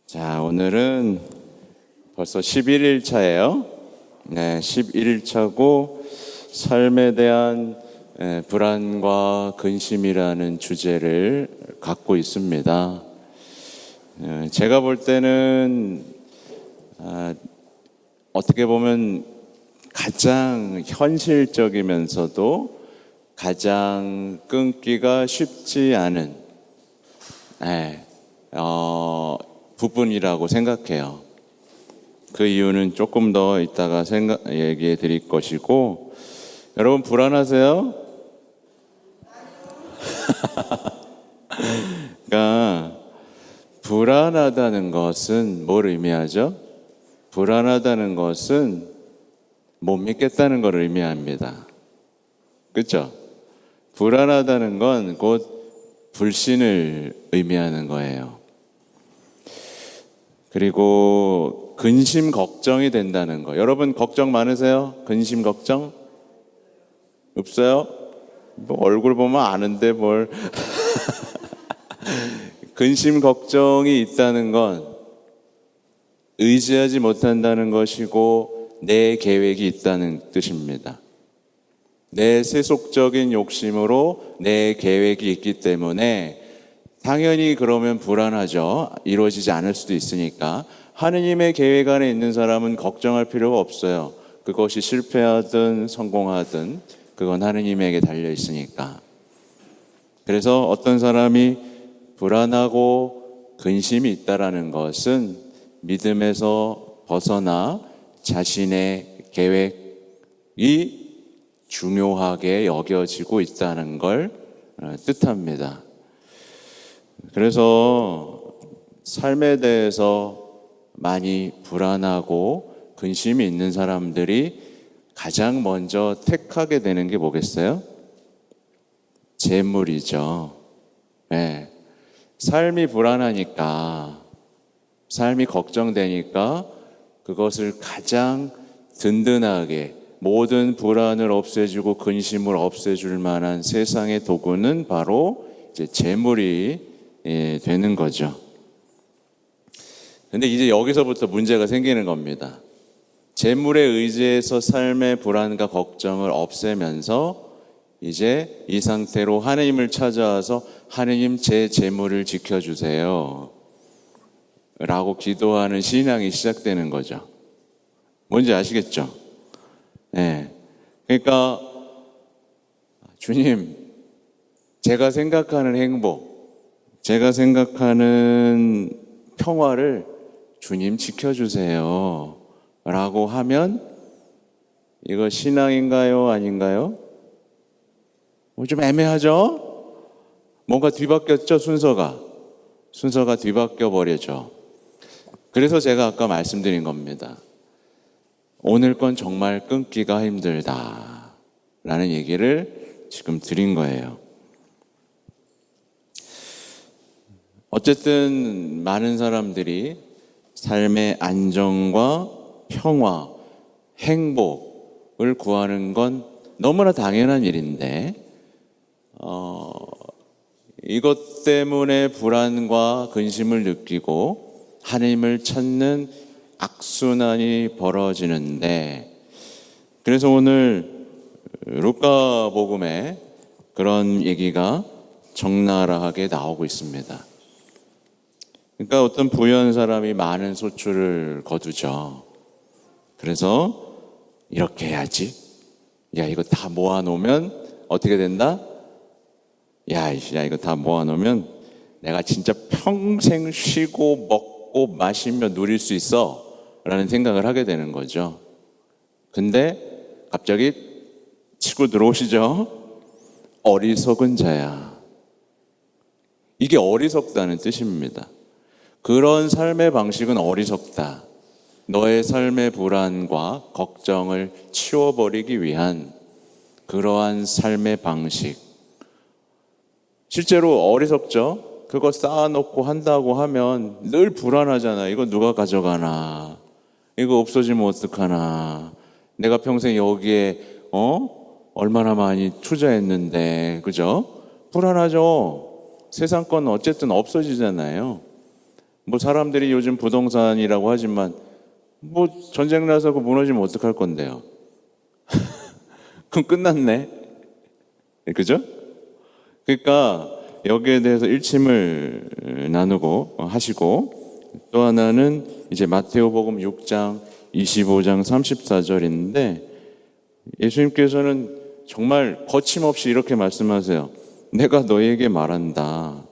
자, 오늘은 벌써 11일 차예요. 네, 11일 차고 삶에 대한 불안과 근심이라는 주제를 갖고 있습니다. 제가 볼 때는 어떻게 보면 가장 현실적이면서도 가장 끊기가 쉽지 않은 부분이라고 생각해요. 그 이유는 조금 더 이따가 얘기해 드릴 것이고, 여러분 불안하세요? 그러니까 불안하다는 것은 뭘 의미하죠? 불안하다는 것은 못 믿겠다는 걸 의미합니다. 그렇죠? 불안하다는 건 곧 불신을 의미하는 거예요. 그리고 근심 걱정이 된다는 거. 여러분 걱정 많으세요? 근심 걱정? 없어요? 뭐 얼굴 보면 아는데 뭘. 근심 걱정이 있다는 건 의지하지 못한다는 것이고 내 계획이 있다는 뜻입니다. 내 세속적인 욕심으로 내 계획이 있기 때문에 당연히 그러면 불안하죠. 이루어지지 않을 수도 있으니까. 하느님의 계획 안에 있는 사람은 걱정할 필요가 없어요. 그것이 실패하든 성공하든 그건 하느님에게 달려 있으니까. 그래서 어떤 사람이 불안하고 근심이 있다라는 것은 믿음에서 벗어나 자신의 계획이 중요하게 여겨지고 있다는 걸 뜻합니다. 그래서 삶에 대해서 많이 불안하고 근심이 있는 사람들이 가장 먼저 택하게 되는 게 뭐겠어요? 재물이죠. 네. 삶이 불안하니까, 삶이 걱정되니까 그것을 가장 든든하게 모든 불안을 없애주고 근심을 없애줄 만한 세상의 도구는 바로 이제 재물이 되는 거죠. 근데 이제 여기서부터 문제가 생기는 겁니다. 재물에 의지해서 삶의 불안과 걱정을 없애면서 이제 이 상태로 하느님을 찾아와서 하느님 제 재물을 지켜주세요 라고 기도하는 신앙이 시작되는 거죠. 뭔지 아시겠죠? 네. 그러니까 주님, 제가 생각하는 행복, 제가 생각하는 평화를 주님 지켜주세요 라고 하면 이거 신앙인가요? 아닌가요? 좀 애매하죠? 뭔가 뒤바뀌었죠? 순서가 뒤바뀌어 버려죠. 그래서 제가 아까 말씀드린 겁니다. 오늘 건 정말 끊기가 힘들다 라는 얘기를 지금 드린 거예요. 어쨌든 많은 사람들이 삶의 안정과 평화, 행복을 구하는 건 너무나 당연한 일인데 이것 때문에 불안과 근심을 느끼고 하나님을 찾는 악순환이 벌어지는데, 그래서 오늘 루카복음에 그런 얘기가 적나라하게 나오고 있습니다. 그러니까 어떤 부유한 사람이 많은 소출을 거두죠. 그래서 이렇게 해야지. 야, 이거 다 모아놓으면 어떻게 된다? 야, 이거 다 모아놓으면 내가 진짜 평생 쉬고 먹고 마시며 누릴 수 있어 라는 생각을 하게 되는 거죠. 근데 갑자기 치고 들어오시죠. 어리석은 자야. 이게 어리석다는 뜻입니다. 그런 삶의 방식은 어리석다. 너의 삶의 불안과 걱정을 치워버리기 위한 그러한 삶의 방식. 실제로 어리석죠? 그거 쌓아놓고 한다고 하면 늘 불안하잖아. 이거 누가 가져가나? 이거 없어지면 어떡하나? 내가 평생 여기에 얼마나 많이 투자했는데, 그죠? 불안하죠? 세상 건 어쨌든 없어지잖아요. 뭐 사람들이 요즘 부동산이라고 하지만 뭐 전쟁 나서 그 무너지면 어떡할 건데요? 그럼 끝났네. 그죠? 그러니까 여기에 대해서 일침을 나누고 하시고, 또 하나는 이제 마테오복음 6장 25장 34절인데 예수님께서는 정말 거침없이 이렇게 말씀하세요. 내가 너에게 말한다.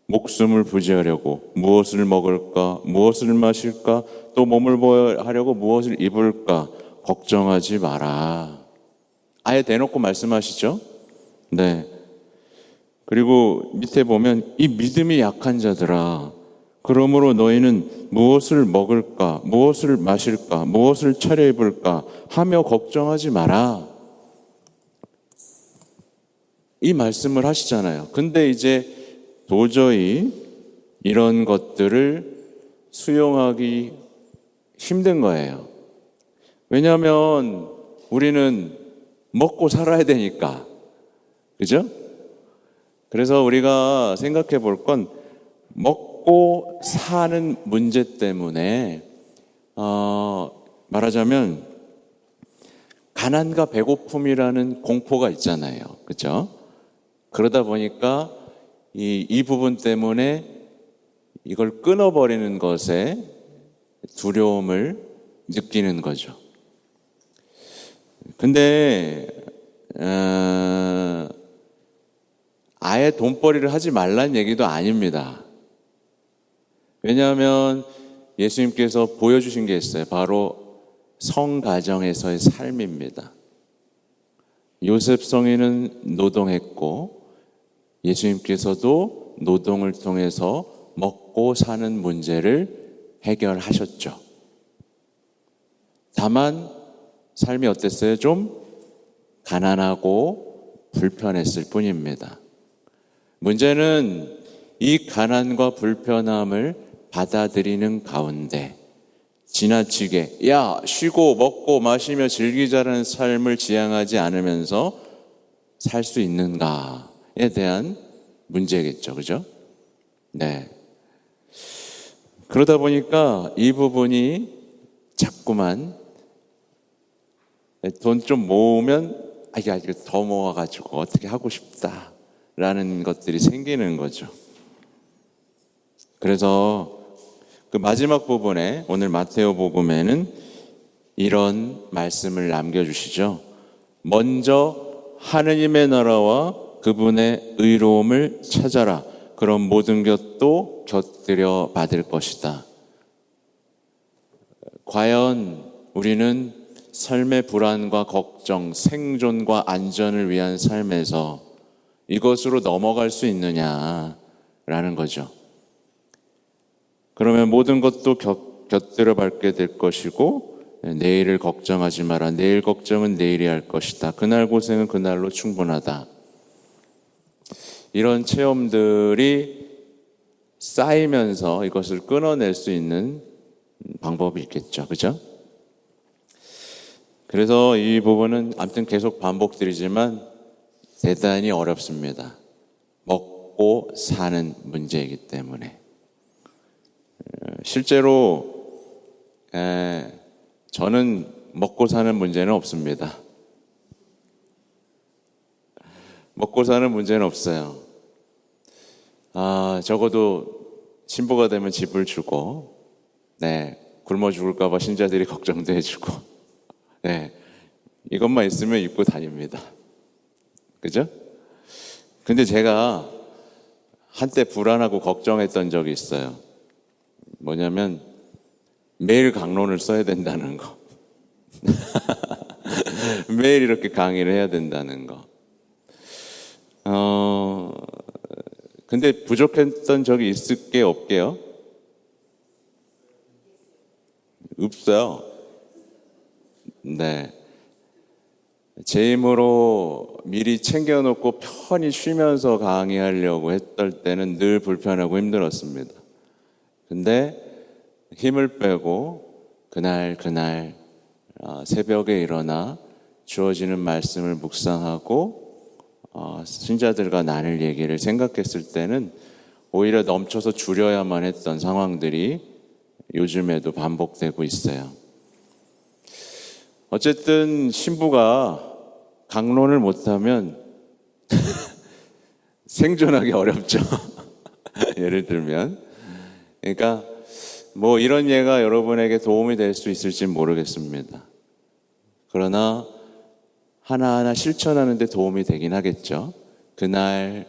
목숨을 부지하려고 무엇을 먹을까, 무엇을 마실까, 또 몸을 보호하려고 무엇을 입을까 걱정하지 마라. 아예 대놓고 말씀하시죠. 네. 그리고 밑에 보면 이 믿음이 약한 자들아, 그러므로 너희는 무엇을 먹을까, 무엇을 마실까, 무엇을 차려입을까 하며 걱정하지 마라. 이 말씀을 하시잖아요. 근데 이제 도저히 이런 것들을 수용하기 힘든 거예요. 왜냐하면 우리는 먹고 살아야 되니까. 그죠? 그래서 우리가 생각해 볼 건 먹고 사는 문제 때문에 말하자면 가난과 배고픔이라는 공포가 있잖아요. 그죠? 그러다 보니까 이 부분 때문에 이걸 끊어버리는 것에 두려움을 느끼는 거죠. 근데 아예 돈벌이를 하지 말란 얘기도 아닙니다. 왜냐하면 예수님께서 보여주신 게 있어요. 바로 성가정에서의 삶입니다. 요셉 성인은 노동했고 예수님께서도 노동을 통해서 먹고 사는 문제를 해결하셨죠. 다만 삶이 어땠어요? 좀 가난하고 불편했을 뿐입니다. 문제는 이 가난과 불편함을 받아들이는 가운데 지나치게 쉬고 먹고 마시며 즐기자라는 삶을 지향하지 않으면서 살 수 있는가에 대한 문제겠죠. 그죠? 네. 그러다 보니까 이 부분이 자꾸만 돈 좀 모으면 이거 더 모아가지고 어떻게 하고 싶다라는 것들이 생기는 거죠. 그래서 그 마지막 부분에 오늘 마테오 복음에는 이런 말씀을 남겨주시죠. 먼저 하느님의 나라와 그분의 의로움을 찾아라. 그럼 모든 것도 곁들여 받을 것이다. 과연 우리는 삶의 불안과 걱정, 생존과 안전을 위한 삶에서 이것으로 넘어갈 수 있느냐라는 거죠. 그러면 모든 것도 곁들여 밟게 될 것이고 내일을 걱정하지 마라. 내일 걱정은 내일이 할 것이다. 그날 고생은 그날로 충분하다. 이런 체험들이 쌓이면서 이것을 끊어낼 수 있는 방법이 있겠죠. 그죠? 그래서 이 부분은 아무튼 계속 반복드리지만 대단히 어렵습니다. 먹고 사는 문제이기 때문에. 실제로 저는 먹고 사는 문제는 없습니다. 먹고 사는 문제는 없어요. 적어도 신부가 되면 집을 주고, 굶어 죽을까 봐 신자들이 걱정도 해주고, 이것만 있으면 입고 다닙니다. 그죠? 근데 제가 한때 불안하고 걱정했던 적이 있어요. 뭐냐면 매일 강론을 써야 된다는 거. 매일 이렇게 강의를 해야 된다는 거. 근데 부족했던 적이 있을게 없게요? 없어요. 네. 제 힘으로 미리 챙겨놓고 편히 쉬면서 강의하려고 했던 때는 늘 불편하고 힘들었습니다. 근데 힘을 빼고 그날 새벽에 일어나 주어지는 말씀을 묵상하고 신자들과 나눌 얘기를 생각했을 때는 오히려 넘쳐서 줄여야만 했던 상황들이 요즘에도 반복되고 있어요. 어쨌든 신부가 강론을 못하면 생존하기 어렵죠. 예를 들면. 그러니까 뭐 이런 예가 여러분에게 도움이 될 수 있을지 모르겠습니다. 그러나 하나하나 실천하는 데 도움이 되긴 하겠죠. 그날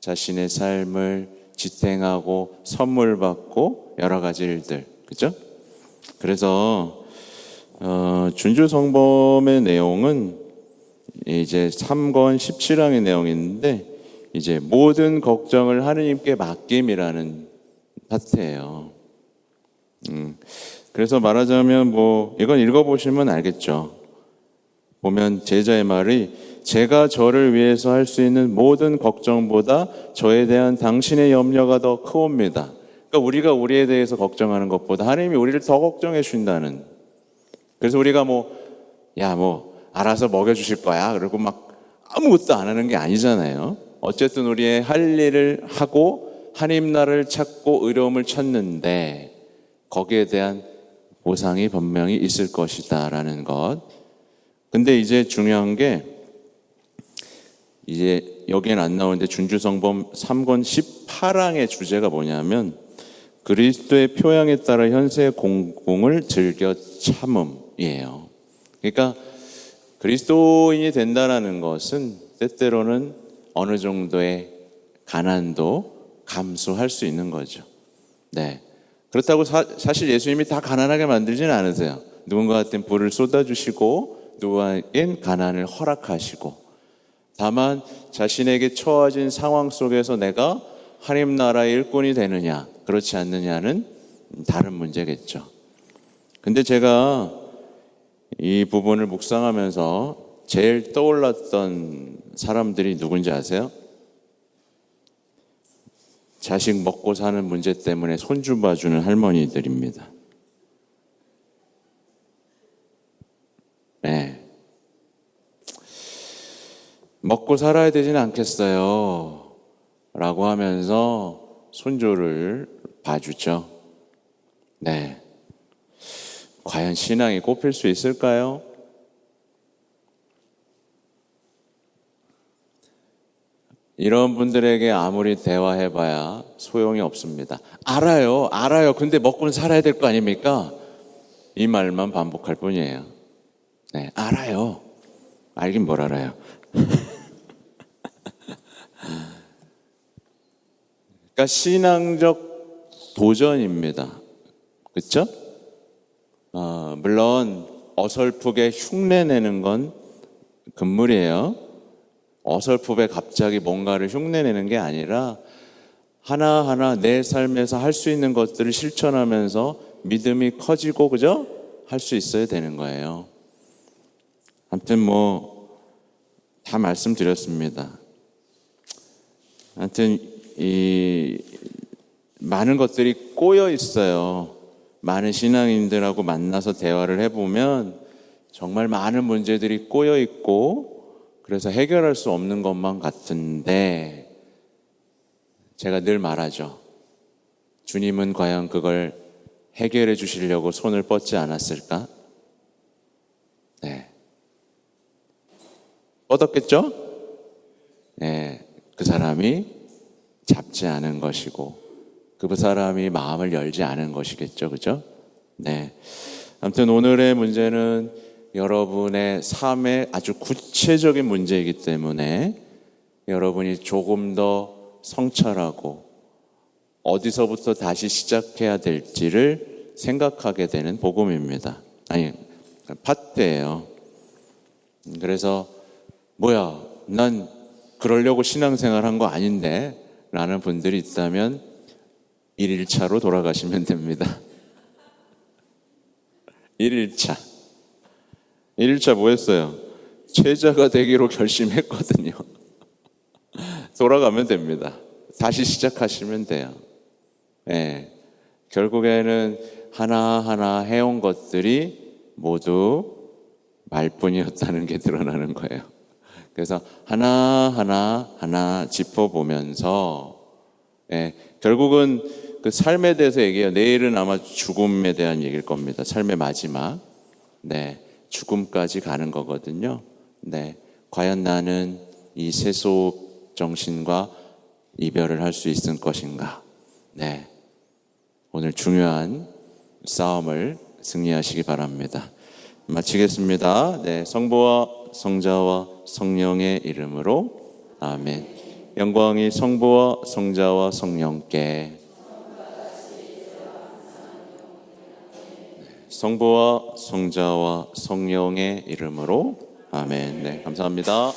자신의 삶을 지탱하고 선물 받고 여러 가지 일들, 그죠? 그래서 준주성범의 내용은 이제 3권 17항의 내용인데 이제 모든 걱정을 하느님께 맡김이라는 파트예요. 그래서 말하자면 뭐 이건 읽어보시면 알겠죠. 보면 제자의 말이 제가 저를 위해서 할 수 있는 모든 걱정보다 저에 대한 당신의 염려가 더 크옵니다. 그러니까 우리가 우리에 대해서 걱정하는 것보다 하나님이 우리를 더 걱정해 주신다는. 그래서 우리가 알아서 먹여주실 거야 그리고 막 아무것도 안 하는 게 아니잖아요. 어쨌든 우리의 할 일을 하고 하나님 나라를 찾고 의로움을 찾는데 거기에 대한 보상이 분명히 있을 것이다라는 것. 근데 이제 중요한 게 이제 여기엔 안 나오는데 준주성범 3권 18항의 주제가 뭐냐면 그리스도의 표양에 따라 현세의 공공을 즐겨 참음이에요. 그러니까 그리스도인이 된다는 것은 때때로는 어느 정도의 가난도 감수할 수 있는 거죠. 네. 그렇다고 사실 예수님이 다 가난하게 만들지는 않으세요. 누군가한테는 불을 쏟아주시고 누군가에겐 가난을 허락하시고 다만 자신에게 처해진 상황 속에서 내가 하나님 나라의 일꾼이 되느냐 그렇지 않느냐는 다른 문제겠죠. 근데 제가 이 부분을 묵상하면서 제일 떠올랐던 사람들이 누군지 아세요? 자식 먹고 사는 문제 때문에 손주 봐주는 할머니들입니다. 네. 먹고 살아야 되지는 않겠어요 라고 하면서 손주를 봐주죠. 네. 과연 신앙이 꼽힐 수 있을까요? 이런 분들에게 아무리 대화해봐야 소용이 없습니다. 알아요. 근데 먹고는 살아야 될 거 아닙니까? 이 말만 반복할 뿐이에요. 네, 알아요. 알긴 뭘 알아요. 그러니까 신앙적 도전입니다. 그렇죠? 물론 어설프게 흉내내는 건 금물이에요. 어설프게 갑자기 뭔가를 흉내내는 게 아니라 하나하나 내 삶에서 할 수 있는 것들을 실천하면서 믿음이 커지고 그죠? 할 수 있어야 되는 거예요. 아무튼 다 말씀드렸습니다. 아무튼 이 많은 것들이 꼬여 있어요. 많은 신앙인들하고 만나서 대화를 해보면 정말 많은 문제들이 꼬여 있고 그래서 해결할 수 없는 것만 같은데 제가 늘 말하죠. 주님은 과연 그걸 해결해 주시려고 손을 뻗지 않았을까? 네. 뻗었겠죠? 네. 그 사람이 잡지 않은 것이고 그 사람이 마음을 열지 않은 것이겠죠. 그죠? 네. 아무튼 오늘의 문제는 여러분의 삶의 아주 구체적인 문제이기 때문에 여러분이 조금 더 성찰하고 어디서부터 다시 시작해야 될지를 생각하게 되는 복음입니다. 파트예요. 그래서 난 그러려고 신앙생활 한 거 아닌데 라는 분들이 있다면 1일차로 돌아가시면 됩니다. 1일차 뭐 했어요? 제자가 되기로 결심했거든요. 돌아가면 됩니다. 다시 시작하시면 돼요. 네. 결국에는 하나하나 해온 것들이 모두 말뿐이었다는 게 드러나는 거예요. 그래서 하나 짚어보면서 예, 결국은 그 삶에 대해서 얘기해요. 내일은 아마 죽음에 대한 얘기일 겁니다. 삶의 마지막. 네, 죽음까지 가는 거거든요. 네, 과연 나는 이 세속 정신과 이별을 할 수 있을 것인가? 네, 오늘 중요한 싸움을 승리하시기 바랍니다. 마치겠습니다. 네, 성부와 성자와 성령의 이름으로 아멘. 영광이 성부와 성자와 성령께. 성부와 성자와 성령의 이름으로 아멘. 네, 감사합니다.